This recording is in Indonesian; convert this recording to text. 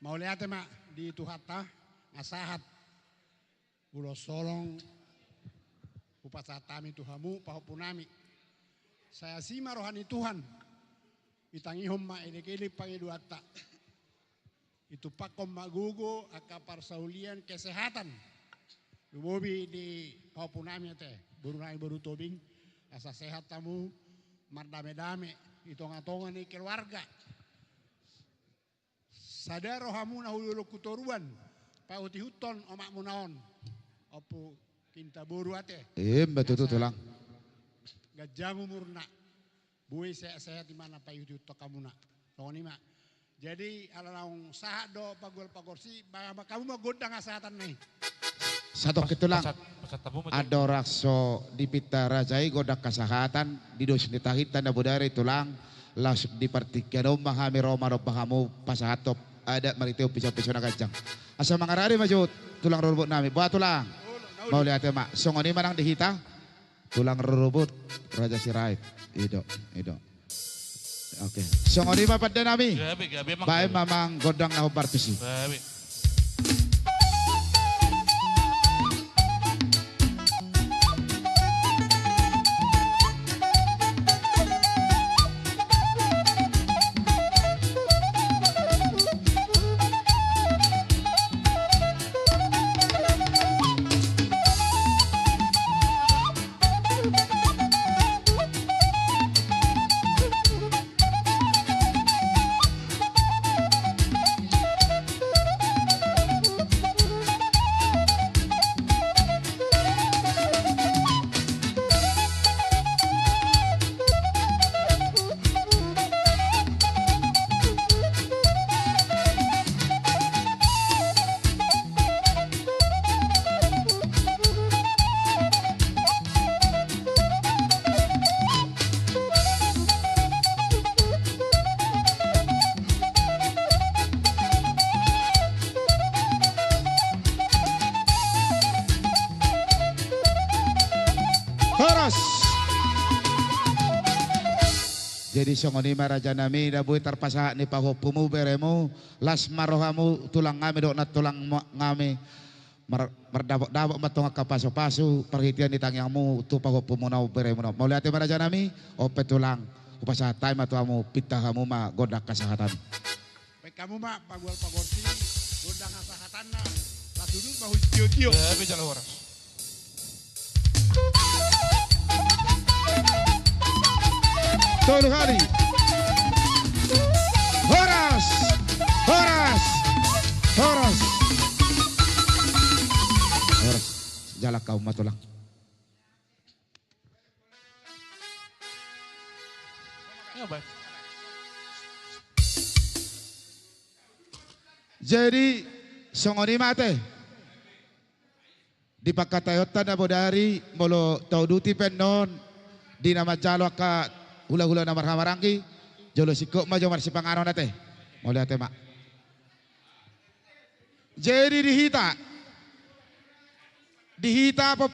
Mau lihat mak di Tuhata asahat ulo solong upasatami Tuhamu pahupunami. Saya sima rohani Tuhan. Itangihom ma ilik-ilik pangiduata. Itu pakom magugo akapar saulian kesehatan. Lubobi di pahupunami teh. Burunai baru tobing asa sehat tamu mardame-dame itonga-tonga ni keluarga. Sadar rohamu nahululu kutoruan pauti huton omak munaon opo kinta boru ate betul tulang gajamu murna buih sehat di mana payuti hutok kamuna tongoni mak jadi ala naung sahat do pagol-pagorsi kamu mah godang kesehatan nih satu ketulang ada rakso di pita rajai godak kesehatan di dos ditahit tanda budari tulang las di partikian mahami roma robahamu pasahatop ada mariteo pisau-pisau nagajang asa mangarari maju tulang rurubut nami buat tulang mau lihat ya mak songoni manang dihita tulang rurubut raja sirait ido oke songoni mah pada nami baik mamang godang nahu partisi Horas. Jadi songoni maraja nami dabuy tarpasa ni pahupumu beremu las marohamu tulang ngami dok na tulang ngami merdabok-dabok matunga kapaso-paso perhitian di tangiangmu tu pahupumu nau beremu mau lihat maraja nami ope tulang upasa tay matuamu pitahamu ma godak kesehatan. Baik kamu mak pagol-pagorsi godak kesehatan na latudut bahu tio-tio. Ya bicara horas. Solo hari Horas jalak kau matulang Ya baik. jadi songoni mate di pakatayota na bodari molo tau duti penon di nama jalo ka hula-hula na marhamarangki jolo sikok maju marsi pangaron nate mau lihat mak jadi dihita apa